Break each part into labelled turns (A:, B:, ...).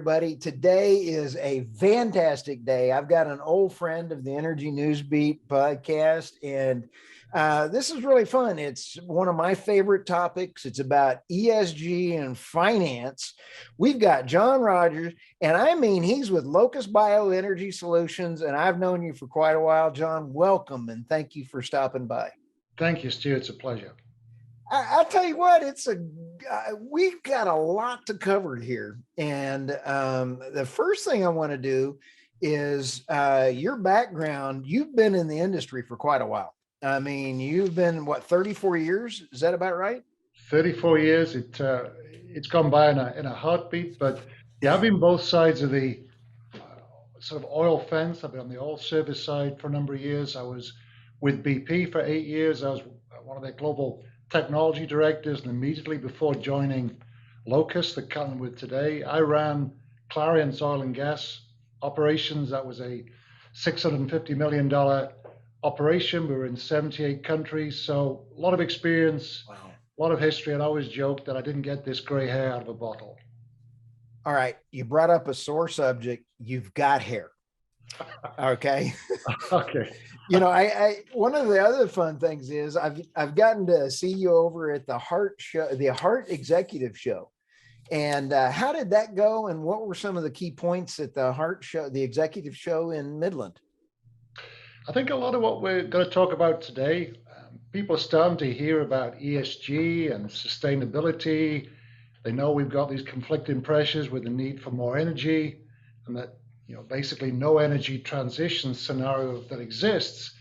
A: everybody. Today is a fantastic day. I've got an old friend of the Energy Newsbeat podcast, and this is really fun. It's one of my favorite topics. It's about ESG and finance. We've got John Rogers, and I mean, he's with Locust Bioenergy Solutions, and I've known you for quite a while. John, welcome, and thank you for stopping by.
B: Thank you, Stu. It's a pleasure.
A: I'll tell you what, we've got a lot to cover here. And the first thing I want to do is your background. You've been in the industry for quite a while. I mean, you've been, what, 34 years? Is that about right?
B: 34 years. It's gone by in a heartbeat. But yeah, I've been both sides of the sort of oil fence. I've been on the oil service side for a number of years. I was with BP for 8 years. I was one of their global technology directors, and immediately before joining Locust, the company with today, I ran Clariant's oil and gas operations. That was a $650 million operation. We were in 78 countries, so a lot of experience,
A: Wow.
B: a lot of history. And I always joked that I didn't get this gray hair out of a bottle.
A: All right. You brought up a sore subject. You've got hair. Okay.
B: Okay.
A: I one of the other fun things is I've gotten to see you over at the Heart show, the Heart Executive Show. And how did that go? And what were some of the key points at the Heart show, the executive show in Midland?
B: I think a lot of what we're going to talk about today, people are starting to hear about ESG and sustainability. They know we've got these conflicting pressures with the need for more energy, and that basically no energy transition scenario that exists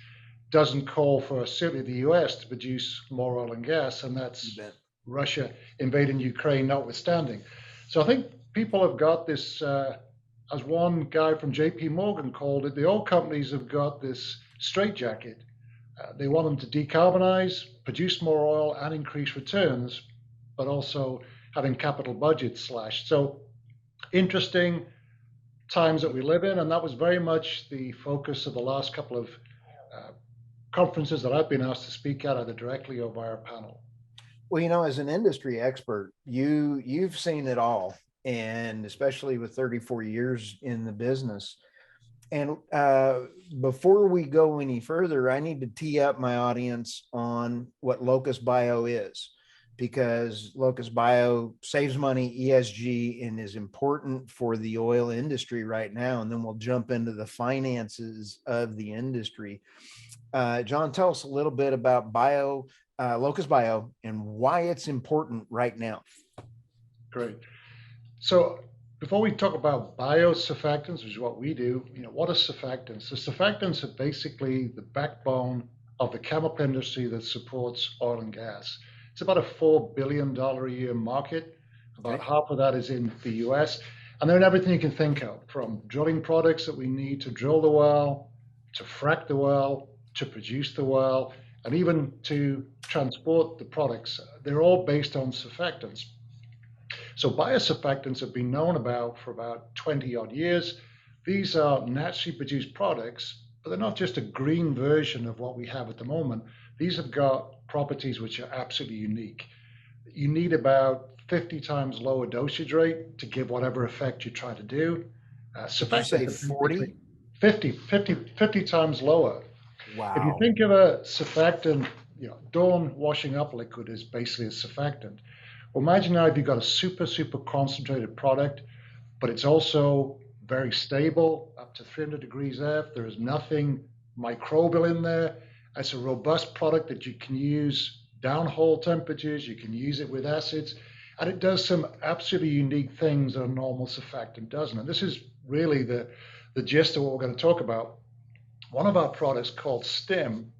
B: doesn't call for certainly the US to produce more oil and gas, and that's Russia invading Ukraine notwithstanding. So I think people have got this, as one guy from JP Morgan called it, the oil companies have got this straitjacket. They want them to decarbonize, produce more oil, and increase returns, but also having capital budgets slashed. So interesting times that we live in, and that was very much the focus of the last couple of conferences that I've been asked to speak at, either directly or via a panel.
A: Well, as an industry expert, you've seen it all, and especially with 34 years in the business. And before we go any further, I need to tee up my audience on what Locust Bio is, because Locust Bio saves money, ESG, and is important for the oil industry right now. And then we'll jump into the finances of the industry. John, tell us a little bit about Locust Bio and why it's important right now.
B: Great. So before we talk about biosurfactants, which is what we do, what are surfactants? The surfactants are basically the backbone of the chemical industry that supports oil and gas. It's about a $4 billion a year market. About half of that is in the US. And they're in everything you can think of, from drilling products that we need to drill the well, to frack the well, to produce the well, and even to transport the products. They're all based on surfactants. So biosurfactants have been known about for about 20 odd years. These are naturally produced products, but they're not just a green version of what we have at the moment. These have got properties which are absolutely unique. You need about 50 times lower dosage rate to give whatever effect you try to do.
A: Did you say 40?
B: 50 times lower.
A: Wow.
B: If you think of a surfactant, Dawn washing up liquid is basically a surfactant. Well, imagine now if you've got a super, super concentrated product, but it's also very stable, up to 300 degrees F. There is nothing microbial in there. It's a robust product that you can use downhole temperatures. You can use it with acids, and it does some absolutely unique things that a normal surfactant doesn't. And this is really the gist of what we're going to talk about. One of our products called STIM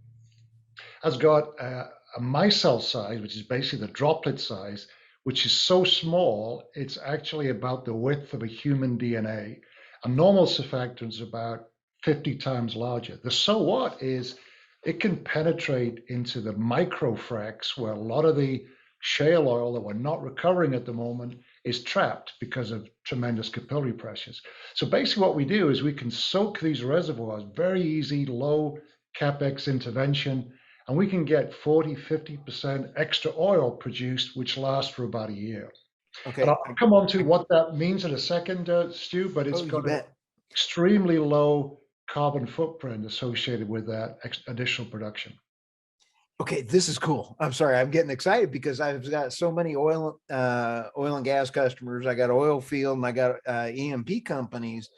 B: has got a micelle size, which is basically the droplet size, which is so small, it's actually about the width of a human DNA. A normal surfactant is about 50 times larger. The so what is it can penetrate into the microfracks where a lot of the shale oil that we're not recovering at the moment is trapped because of tremendous capillary pressures. So basically what we do is we can soak these reservoirs, very easy, low capex intervention, and we can get 40, 50% extra oil produced, which lasts for about a year. And
A: Okay.
B: I'll come on to what that means in a second, Stu, but it's
A: Oh, you
B: got an
A: bet.
B: extremely low carbon footprint associated with that additional production.
A: Okay, this is cool. I'm sorry, I'm getting excited because I've got so many oil and gas customers. I got oil field and I got E&P companies.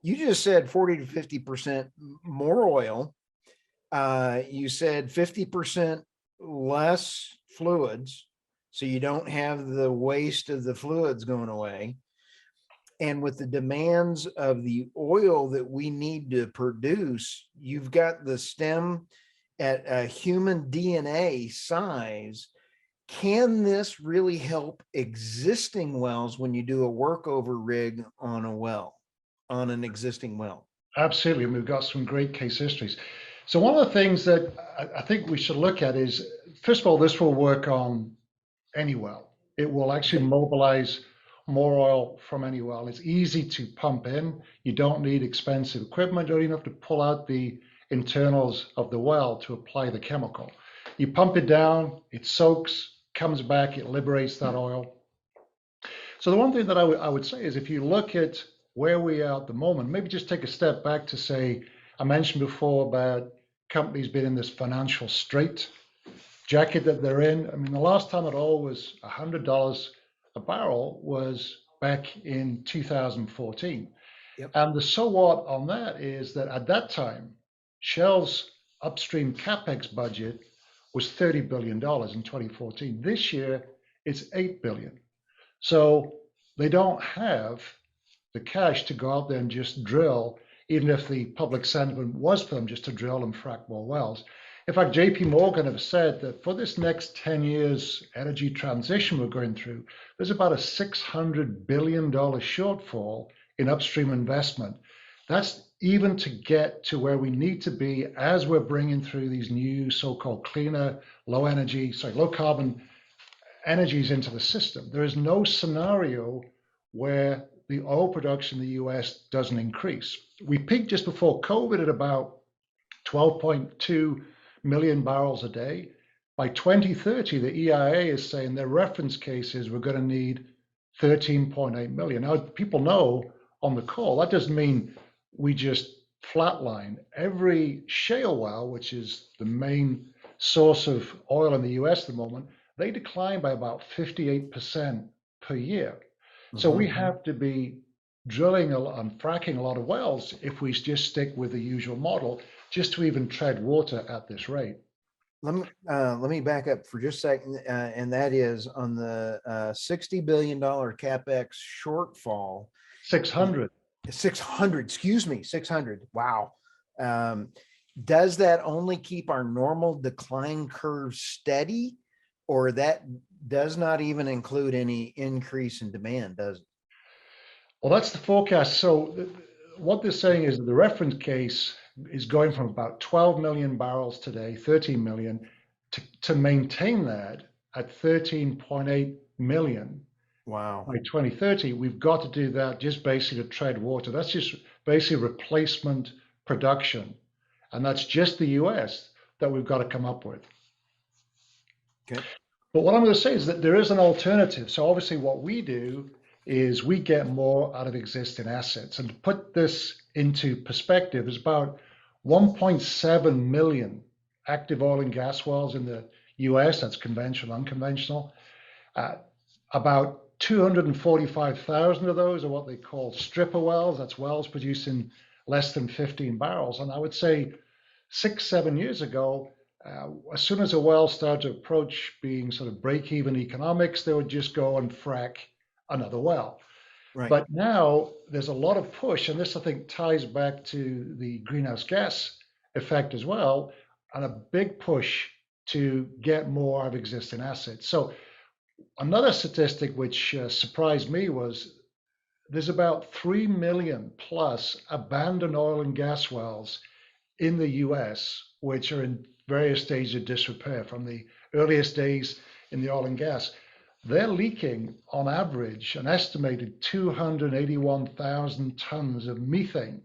A: You just said 40 to 50% more oil. You said 50% less fluids, so you don't have the waste of the fluids going away. And with the demands of the oil that we need to produce, you've got the stem at a human DNA size. Can this really help existing wells when you do a workover rig on a well, on an existing well?
B: Absolutely, and we've got some great case histories. So one of the things that I think we should look at is, first of all, this will work on any well. It will actually
A: Okay.
B: mobilize more oil from any well. It's easy to pump in. You don't need expensive equipment. You don't even have to pull out the internals of the well to apply the chemical. You pump it down, it soaks, comes back, it liberates that oil. So the one thing that I would say is if you look at where we are at the moment, maybe just take a step back to say, I mentioned before about companies being in this financial strait jacket that they're in. I mean, the last time it all was $100 a barrel was back in 2014.
A: Yep.
B: And the so what on that is that at that time, Shell's upstream capex budget was $30 billion in 2014. This year, it's $8 billion. So they don't have the cash to go out there and just drill, even if the public sentiment was for them just to drill and frack more wells. In fact, JP Morgan have said that for this next 10 years energy transition we're going through, there's about a $600 billion shortfall in upstream investment. That's even to get to where we need to be as we're bringing through these new so-called cleaner, low carbon energies into the system. There is no scenario where the oil production in the US doesn't increase. We peaked just before COVID at about 12.2 million barrels a day. By 2030, the EIA is saying their reference case is we're going to need 13.8 million. Now, people know on the call, that doesn't mean we just flatline. Every shale well, which is the main source of oil in the US at the moment, they decline by about 58% per year. So we
A: Mhm.
B: have to be drilling and fracking a lot of wells if we just stick with the usual model, just to even tread water at this rate.
A: Let me back up for just a second, and that is on the $60 billion capex shortfall.
B: 600.
A: 600, excuse me, 600. Wow. Um, does that only keep our normal decline curve steady, or that does not even include any increase in demand, does it?
B: Well, that's the forecast. So what they're saying is that the reference case is going from about 12 million barrels today, 13 million, to maintain that at 13.8 million
A: Wow.
B: by 2030. We've got to do that just basically to tread water. That's just basically replacement production. And that's just the US that we've got to come up with.
A: Okay.
B: But what I'm going to say is that there is an alternative. So obviously what we do is we get more out of existing assets. And to put this into perspective, there's about 1.7 million active oil and gas wells in the US, that's conventional, unconventional. About 245,000 of those are what they call stripper wells. That's wells producing less than 15 barrels. And I would say 6, 7 years ago, as soon as a well started to approach being sort of break-even economics, they would just go and frack another well.
A: Right.
B: But now there's a lot of push, and this I think ties back to the greenhouse gas effect as well, and a big push to get more out of existing assets. So another statistic which surprised me was there's about 3 million plus abandoned oil and gas wells in the US, which are in various stages of disrepair from the earliest days in the oil and gas. They're leaking on average an estimated 281,000 tons of methane,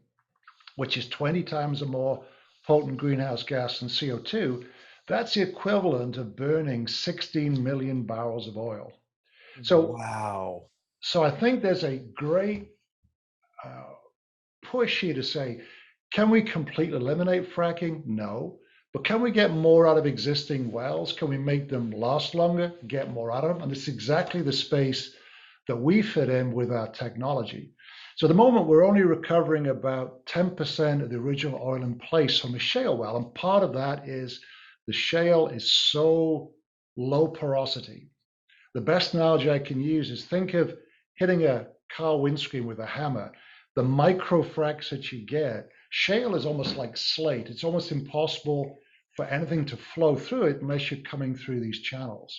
B: which is 20 times a more potent greenhouse gas than CO2. That's the equivalent of burning 16 million barrels of oil. So,
A: Wow.
B: so I think there's a great uh, push here to say, can we completely eliminate fracking? No. But can we get more out of existing wells? Can we make them last longer, get more out of them? And it's exactly the space that we fit in with our technology. So at the moment, we're only recovering about 10% of the original oil in place from a shale well. And part of that is the shale is so low porosity. The best analogy I can use is think of hitting a car windscreen with a hammer. The micro fracks that you get, shale is almost like slate. It's almost impossible for anything to flow through it unless you're coming through these channels.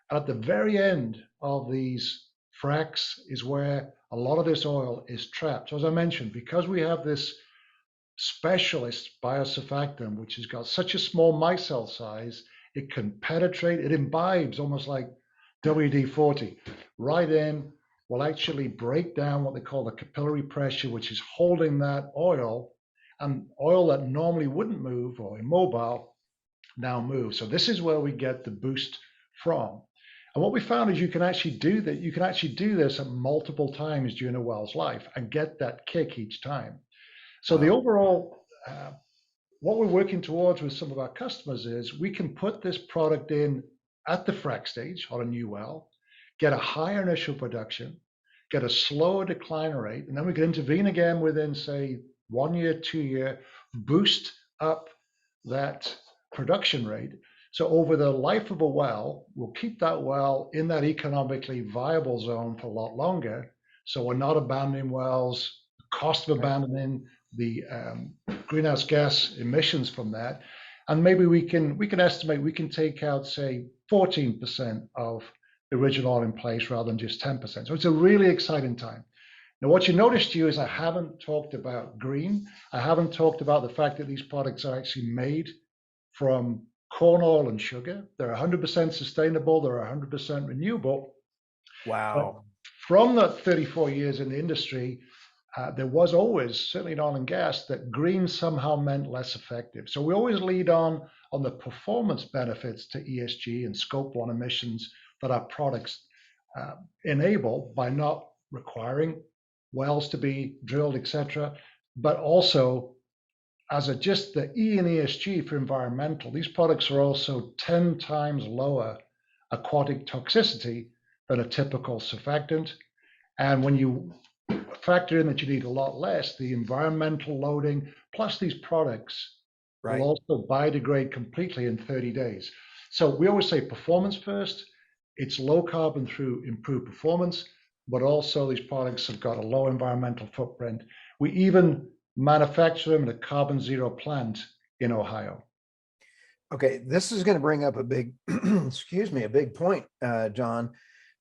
B: And at the very end of these fracks is where a lot of this oil is trapped. So as I mentioned, because we have this specialist biosurfactant, which has got such a small micelle size, it can penetrate, it imbibes almost like WD-40 right in, will actually break down what they call the capillary pressure, which is holding that oil, and oil that normally wouldn't move or immobile now moves. So this is where we get the boost from. And what we found is you can actually do that. You can actually do this at multiple times during a well's life and get that kick each time. So the
A: Wow.
B: overall, what we're working towards with some of our customers is we can put this product in at the frac stage on a new well, get a higher initial production, get a slower decline rate, and then we can intervene again within, say, 1 year, 2 year, boost up that production rate. So over the life of a well, we'll keep that well in that economically viable zone for a lot longer. So we're not abandoning wells, the cost of
A: Right.
B: abandoning the greenhouse gas emissions from that, and maybe we can estimate we can take out say 14% of the original oil in place rather than just 10%. So it's a really exciting time. Now, what you noticed here is I haven't talked about green. I haven't talked about the fact that these products are actually made from corn oil and sugar. They're 100% sustainable. They're 100% renewable. But
A: Wow.
B: from that 34 years in the industry, there was always, certainly in oil and gas, that green somehow meant less effective. So we always lead on the performance benefits to ESG and Scope 1 emissions that our products enable by not requiring wells to be drilled, etc. But also as a just the E and ESG for environmental, these products are also 10 times lower aquatic toxicity than a typical surfactant. And when you factor in that you need a lot less, the environmental loading, plus these products will
A: Right.
B: also biodegrade completely in 30 days. So we always say performance first. It's low carbon through improved performance, but also these products have got a low environmental footprint. We even manufacture them in a carbon zero plant in Ohio.
A: Okay, this is going to bring up a big, excuse me, a big point, John,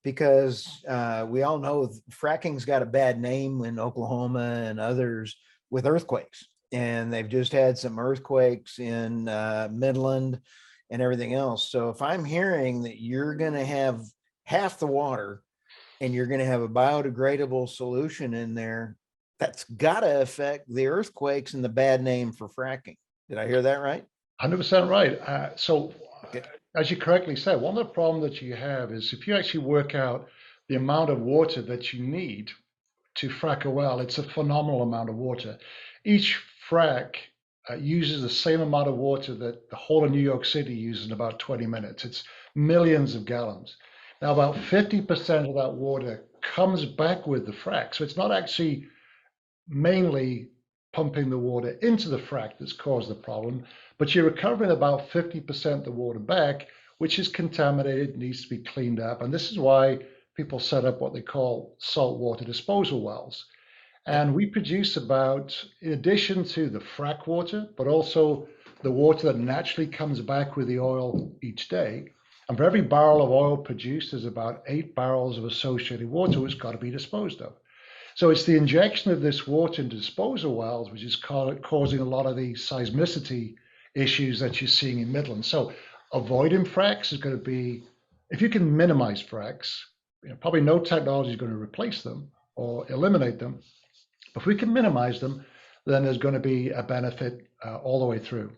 A: because we all know fracking's got a bad name in Oklahoma and others with earthquakes, and they've just had some earthquakes in Midland and everything else. So if I'm hearing that you're going to have half the water and you're going to have a biodegradable solution in there, that's got to affect the earthquakes and the bad name for fracking. Did I hear that right?
B: 100% right.
A: Okay.
B: As you correctly said, one of the problems that you have is if you actually work out the amount of water that you need to frack a well, it's a phenomenal amount of water. Each frack uses the same amount of water that the whole of New York City uses in about 20 minutes. It's millions of gallons. Now, about 50% of that water comes back with the frack. So it's not actually mainly pumping the water into the frack that's caused the problem, but you're recovering about 50% of the water back, which is contaminated, needs to be cleaned up. And this is why people set up what they call saltwater disposal wells.
A: Yep.
B: And we produce about, in addition to the frack water, but also the water that naturally comes back with the oil each day. And for every barrel of oil produced, there's about 8 barrels of associated water which got to be disposed of. So it's the injection of this water into disposal wells, which is causing a lot of the seismicity issues that you're seeing in Midland. So avoiding fracks is going to be, if you can minimize fracks, probably no technology is going to replace them or eliminate them. But if we can minimize them, then there's going to be a benefit all the way through.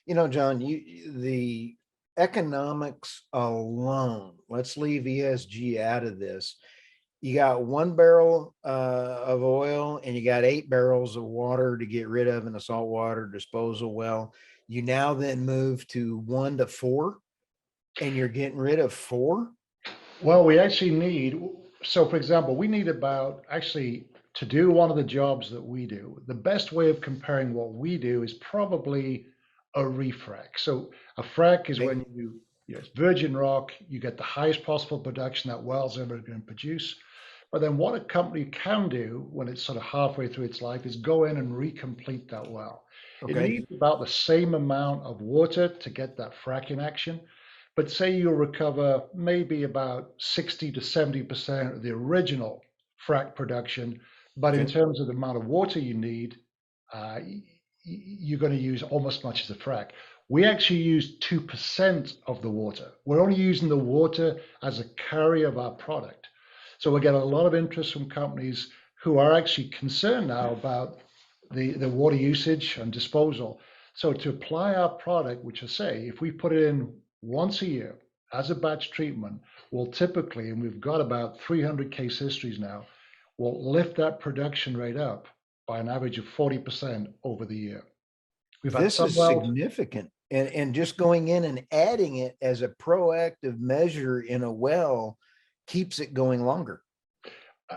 A: You know, John, you the economics alone, let's leave ESG out of this. You got 1 barrel of oil and you got 8 barrels of water to get rid of in a saltwater disposal well. You now then move to 1 to 4 and you're getting rid of 4.
B: Well, we actually need, so for example, we need about actually to do one of the jobs that we do. The best way of comparing what we do is probably a refrac. So a frac is
A: Okay.
B: when it's virgin rock, you get the highest possible production that well's ever going to produce. But then what a company can do when it's sort of halfway through its life is go in and recomplete that well. It
A: Okay.
B: needs about the same amount of water to get that fracking action, but say you'll recover maybe about 60 to 70% of the original frac production. But in
A: Okay.
B: terms of the amount of water you need, uh, you're going to use almost as much as the frac. We actually use 2% of the water. We're only using the water as a carrier of our product. So we get a lot of interest from companies who are actually concerned now about the water usage and disposal. So to apply our product, which I say, if we put it in once a year as a batch treatment, will typically, and we've got about 300 case histories now, will lift that production rate up by an average of 40% over the year. We've had
A: This
B: some
A: is
B: wells.
A: significant. And just going in and adding it as a proactive measure in a well keeps it going longer.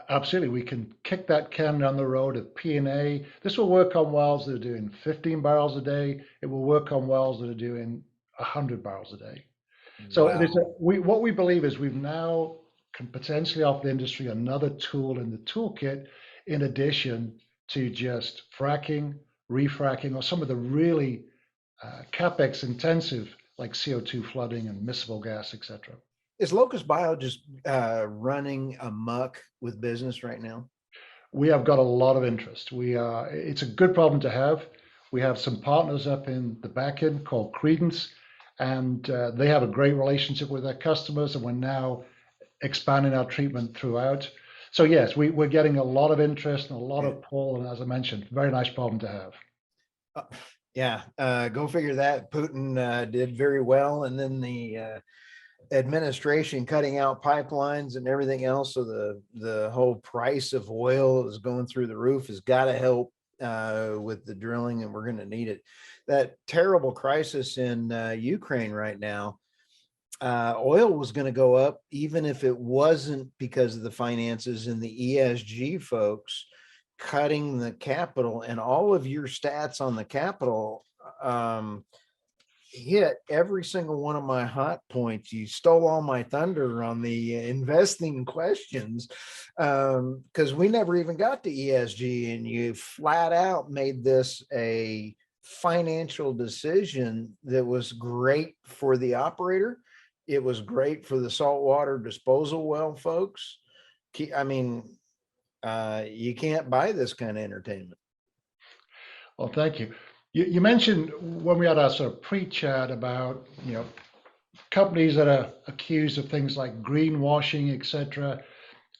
B: Absolutely, we can kick that can down the road of P&A. This will work on wells that are doing 15 barrels a day. It will work on wells that are doing 100 barrels a day. So
A: Wow.
B: what we believe is we've now can potentially offer the industry another tool in the toolkit in addition to just fracking, refracking, or some of the really capex intensive like CO2 flooding and miscible gas, etc.
A: Is Locust Bio just running amok with business right now?
B: We have got a lot of interest. It's a good problem to have. We have some partners up in the back end called Credence, and they have a great relationship with their customers, and we're now expanding our treatment throughout. So yes, we're getting a lot of interest and a lot
A: Yeah.
B: of pull, and as I mentioned, very nice problem to have.
A: Uh, yeah, go figure that. Putin did very well, and then the administration cutting out pipelines and everything else. So the whole price of oil is going through the roof. Has got to help with the drilling, and we're going to need it. That terrible crisis in Ukraine right now. Oil was going to go up even if it wasn't because of the finances and the ESG folks cutting the capital, and all of your stats on the capital hit every single one of my hot points. You stole all my thunder on the investing questions because we never even got to ESG, and you flat out made this a financial decision that was great for the operator. It was great for the saltwater disposal well folks. I mean, you can't buy this kind of entertainment.
B: Well, thank you. You mentioned when we had our sort of pre-chat about companies that are accused of things like greenwashing, etc.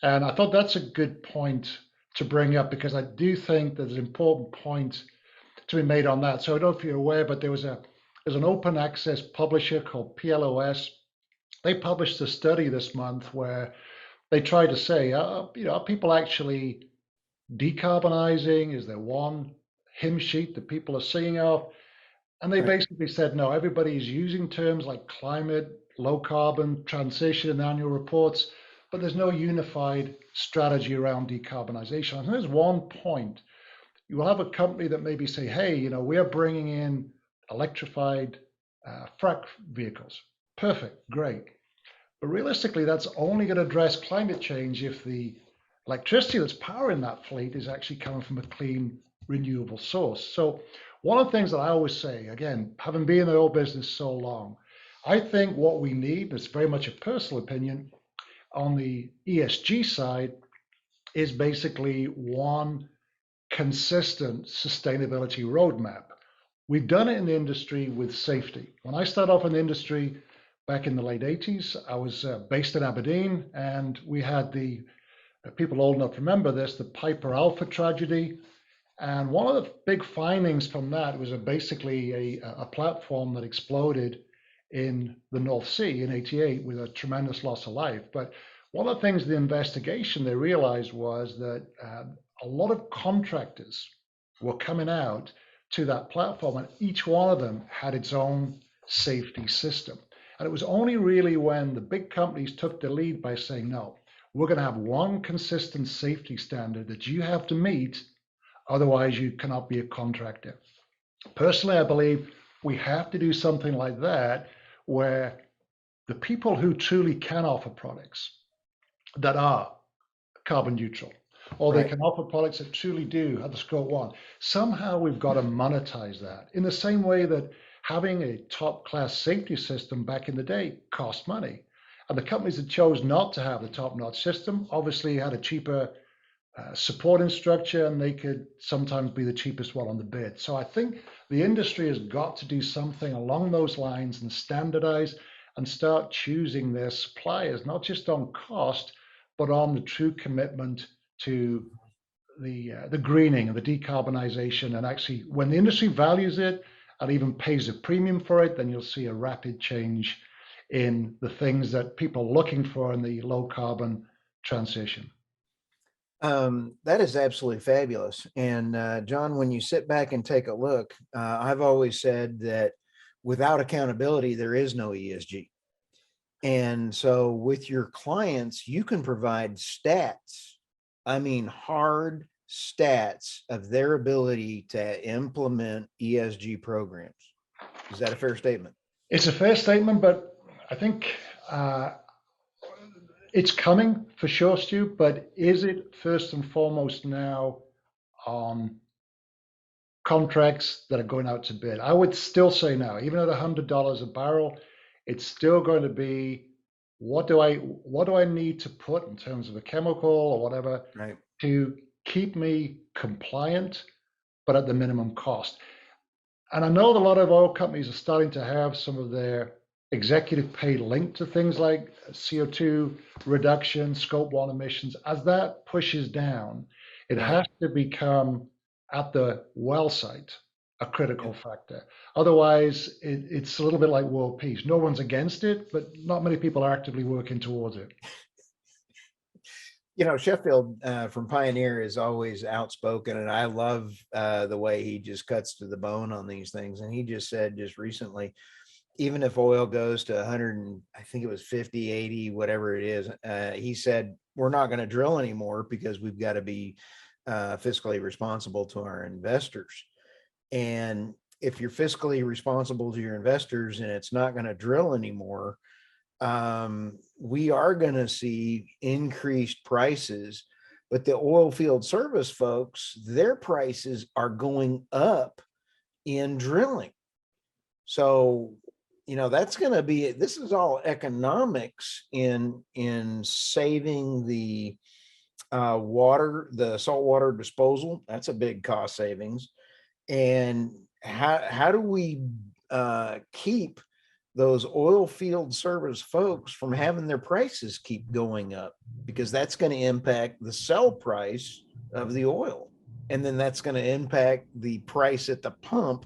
B: And I thought that's a good point to bring up because I do think there's an important point to be made on that. So I don't know if you're aware, but there's an open access publisher called PLOS. They published a study this month where they tried to say, are people actually decarbonizing? Is there one hymn sheet that people are singing of? And they
A: Right.
B: basically said, no, everybody is using terms like climate, low carbon, transition in annual reports, but there's no unified strategy around decarbonization. And there's one point. You will have a company that maybe say, hey, we are bringing in electrified frac vehicles. Perfect, great. But realistically, that's only going to address climate change if the electricity that's powering that fleet is actually coming from a clean, renewable source. So one of the things that I always say, again, having been in the oil business so long, I think what we need, it's very much a personal opinion, on the ESG side is basically one consistent sustainability roadmap. We've done it in the industry with safety. When I started off in the industry back in the late 80s, I was based in Aberdeen, and we had the people old enough to remember this, the Piper Alpha tragedy. And one of the big findings from that was basically a platform that exploded in the North Sea in 88 with a tremendous loss of life. But one of the things, the investigation they realized was that a lot of contractors were coming out to that platform, and each one of them had its own safety system. And it was only really when the big companies took the lead by saying, no, we're going to have one consistent safety standard that you have to meet, otherwise you cannot be a contractor. Personally, I believe we have to do something like that where the people who truly can offer products that are carbon neutral, or they
A: Right.
B: can offer products that truly do have the scope one. Somehow we've got to monetize that in the same way that having a top class safety system back in the day cost money. And the companies that chose not to have the top notch system obviously had a cheaper supporting structure, and they could sometimes be the cheapest one on the bid. So I think the industry has got to do something along those lines and standardize and start choosing their suppliers, not just on cost, but on the true commitment to the greening and the decarbonization. And actually, when the industry values it and even pays a premium for it, then you'll see a rapid change in the things that people are looking for in the low carbon transition.
A: That is absolutely fabulous. And John, when you sit back and take a look, I've always said that without accountability, there is no ESG. And so with your clients, you can provide stats. I mean, hard stats of their ability to implement ESG programs. Is that a fair statement?
B: It's a fair statement, but I think uh, it's coming for sure, Stu. But is it first and foremost now on contracts that are going out to bid? I would still say now, even at $100 a barrel, it's still going to be what do I need to put in terms of a chemical or whatever
A: Right.
B: to keep me compliant, but at the minimum cost. And I know that a lot of oil companies are starting to have some of their executive pay linked to things like CO2 reduction, scope one emissions. As that pushes down, it
A: Right.
B: has to become at the well site a critical factor. Otherwise, it's a little bit like world peace. No one's against it, but not many people are actively working towards it.
A: Sheffield from Pioneer is always outspoken, and I love the way he just cuts to the bone on these things. And he just said just recently, even if oil goes to 100, and I think it was 50, 80, whatever it is, he said, we're not going to drill anymore because we've got to be fiscally responsible to our investors. And if you're fiscally responsible to your investors and it's not going to drill anymore, we are going to see increased prices, but the oil field service folks, their prices are going up in drilling. So, that's going to be, this is all economics in saving the water, the saltwater disposal. That's a big cost savings. And how do we keep those oil field service folks from having their prices keep going up, because that's going to impact the sell price of the oil, and then that's going to impact the price at the pump,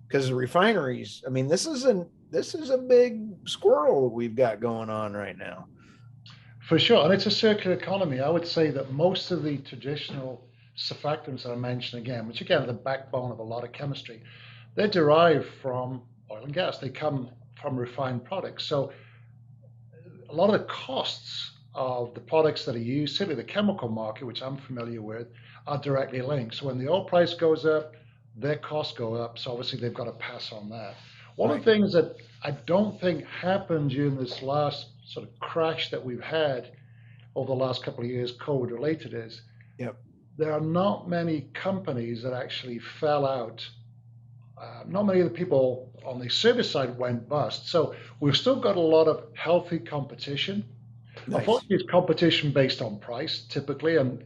A: because the refineries, I mean, this is a big squirrel that we've got going on right now.
B: For sure, and it's a circular economy. I would say that most of the traditional surfactants that I mentioned again, which again are the backbone of a lot of chemistry, they're derived from oil and gas. They come from refined products. So a lot of the costs of the products that are used, certainly the chemical market, which I'm familiar with, are directly linked. So when the oil price goes up, their costs go up. So obviously they've got to pass on that. One of
A: Right.
B: the things that I don't think happened during this last sort of crash that we've had over the last couple of years, COVID related, is
A: Yep.
B: there are not many companies that actually fell out. Not many of the people on the service side went bust. So we've still got a lot of healthy competition.
A: Nice.
B: Unfortunately, it's competition based on price typically, and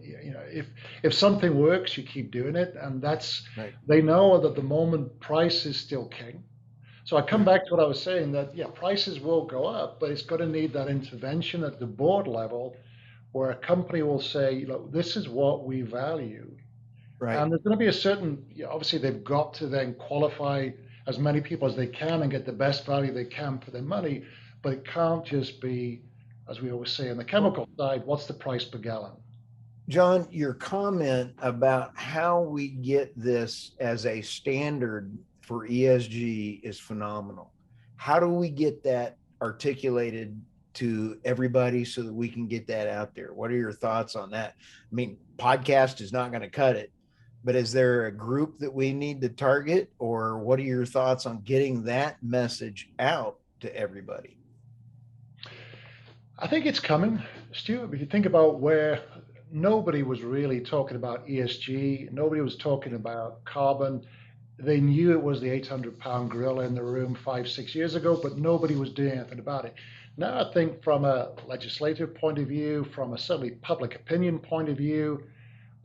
B: if something works, you keep doing it, and that's
A: Right.
B: they know that the moment price is still king. So I come
A: Right.
B: back to what I was saying, that yeah, prices will go up, but it's going to need that intervention at the board level where a company will say, look, this is what we value.
A: Right.
B: And there's going to be a certain, obviously, they've got to then qualify as many people as they can and get the best value they can for their money. But it can't just be, as we always say on the
A: Well,
B: chemical side, what's the price per gallon?
A: John, your comment about how we get this as a standard for ESG is phenomenal. How do we get that articulated to everybody so that we can get that out there? What are your thoughts on that? I mean, podcast is not going to cut it, but is there a group that we need to target, or what are your thoughts on getting that message out to everybody?
B: I think it's coming, Stuart. If you think about where nobody was really talking about ESG, nobody was talking about carbon. They knew it was the 800-pound gorilla in the room 5, 6 years ago, but nobody was doing anything about it. Now, I think from a legislative point of view, from a certainly public opinion point of view,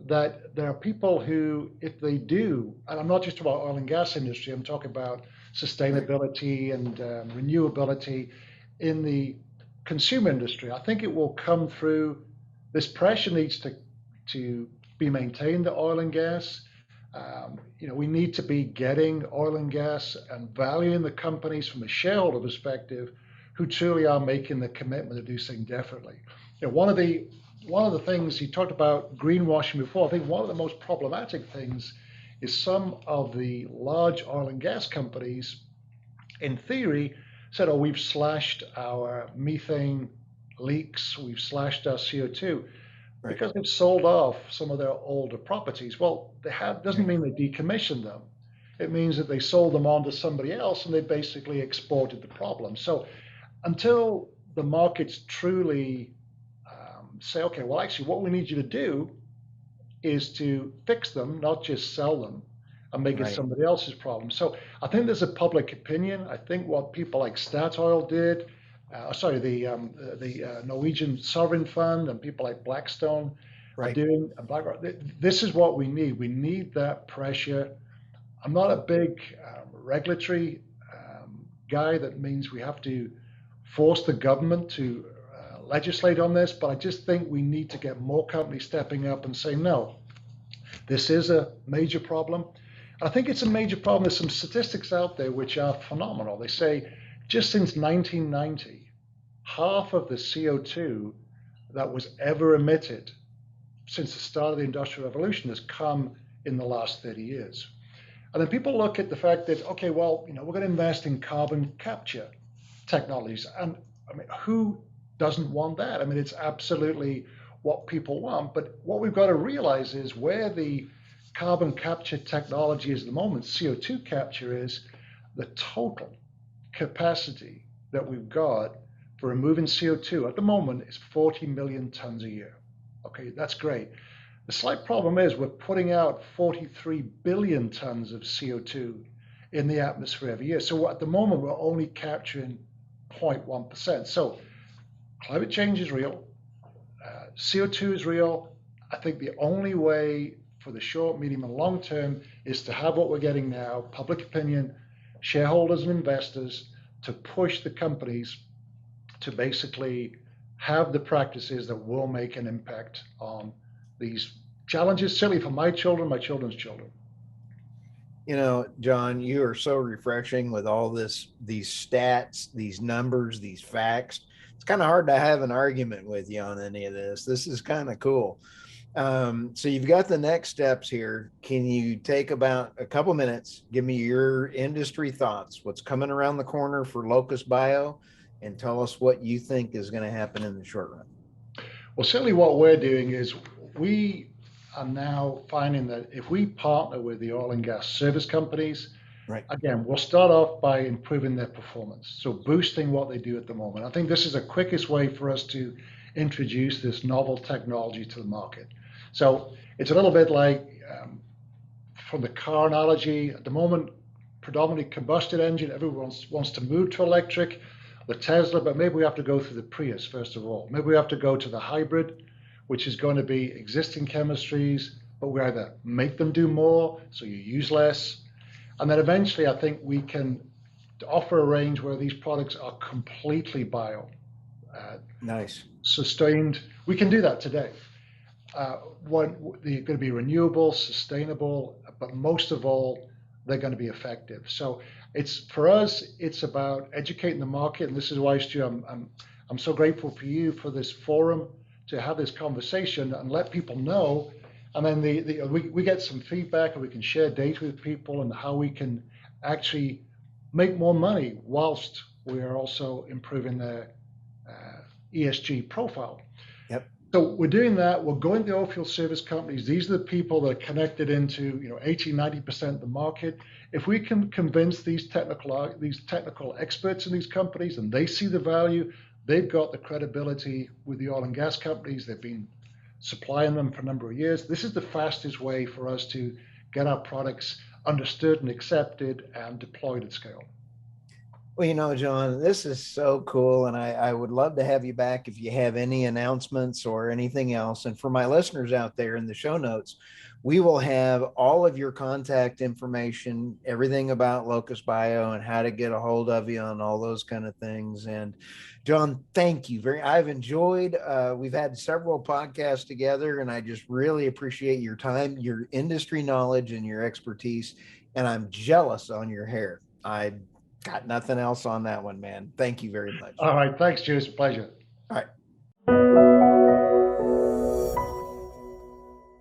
B: that there are people who, if they do, and I'm not just about oil and gas industry, I'm talking about
A: Right.
B: sustainability and renewability in the consumer industry. I think it will come through. This pressure needs to be maintained. The oil and gas, we need to be getting oil and gas and valuing the companies from a shareholder perspective who truly are making the commitment to do something differently. One of the things you talked about greenwashing before, I think one of the most problematic things is some of the large oil and gas companies, in theory, said, oh, we've slashed our methane leaks, we've slashed our CO2
A: Right.
B: because they've sold off some of their older properties. Well, they have doesn't
A: Right.
B: mean they decommissioned them. It means that they sold them on to somebody else and they basically exported the problem. So until the markets truly say, okay, well, actually, what we need you to do is to fix them, not just sell them and make it
A: Right.
B: somebody else's problem. So I think there's a public opinion. I think what people like Statoil did, the Norwegian Sovereign Fund and people like Blackstone are
A: Right.
B: doing, and BlackRock, this is what we need. We need that pressure. I'm not a big regulatory guy. That means we have to force the government to legislate on this, but I just think we need to get more companies stepping up and saying, no, this is a major problem. I think it's a major problem. There's some statistics out there which are phenomenal. They say just since 1990, half of the CO2 that was ever emitted since the start of the Industrial Revolution has come in the last 30 years. And then people look at the fact that, okay, well, we're going to invest in carbon capture technologies. And I mean, who doesn't want that? I mean, it's absolutely what people want. But what we've got to realize is where the carbon capture technology is at the moment, CO2 capture is, the total capacity that we've got for removing CO2 at the moment is 40 million tons a year. Okay, that's great. The slight problem is we're putting out 43 billion tons of CO2 in the atmosphere every year. So at the moment, we're only capturing 0.1%. So climate change is real. CO2 is real. I think the only way for the short, medium, and long term is to have what we're getting now, public opinion, shareholders and investors, to push the companies to basically have the practices that will make an impact on these challenges, certainly for my children, my children's children.
A: John, you are so refreshing with all these stats, these numbers, these facts. It's kind of hard to have an argument with you on any of this. This is kind of cool. So you've got the next steps here. Can you take about a couple minutes, give me your industry thoughts, what's coming around the corner for Locust Bio, and tell us what you think is going to happen in the short run?
B: Well, certainly what we're doing is we are now finding that if we partner with the oil and gas service companies,
A: Right.
B: again, we'll start off by improving their performance, so boosting what they do at the moment. I think this is the quickest way for us to introduce this novel technology to the market. So it's a little bit like from the car analogy at the moment, predominantly combustion engine, everyone wants to move to electric, the Tesla, but maybe we have to go through the Prius first of all. Maybe we have to go to the hybrid, which is going to be existing chemistries, but we either make them do more, so you use less, and then eventually I think we can offer a range where these products are completely bio, uh,
A: Nice.
B: sustained. We can do that today. What they're going to be renewable, sustainable, but most of all, they're going to be effective. So It's for us, it's about educating the market, and this is why, Stu, I'm so grateful for you for this forum to have this conversation and let people know. And then we get some feedback and we can share data with people and how we can actually make more money whilst we are also improving their ESG profile.
A: Yep.
B: So we're doing that. We're going to the oilfield service companies. These are the people that are connected into 80, 90% of the market. If we can convince these technical experts in these companies and they see the value, they've got the credibility with the oil and gas companies. They've been supplying them for a number of years. This is the fastest way for us to get our products understood and accepted and deployed at scale.
A: Well, John, this is so cool. And I would love to have you back if you have any announcements or anything else. And for my listeners out there in the show notes, we will have all of your contact information, everything about Locust Bio and how to get a hold of you and all those kind of things. And John, thank you I've enjoyed, we've had several podcasts together and I just really appreciate your time, your industry knowledge and your expertise. And I'm jealous on your hair. I got nothing else on that one, man. Thank you very much.
B: All right. Thanks, Stu. It's a pleasure.
A: All right.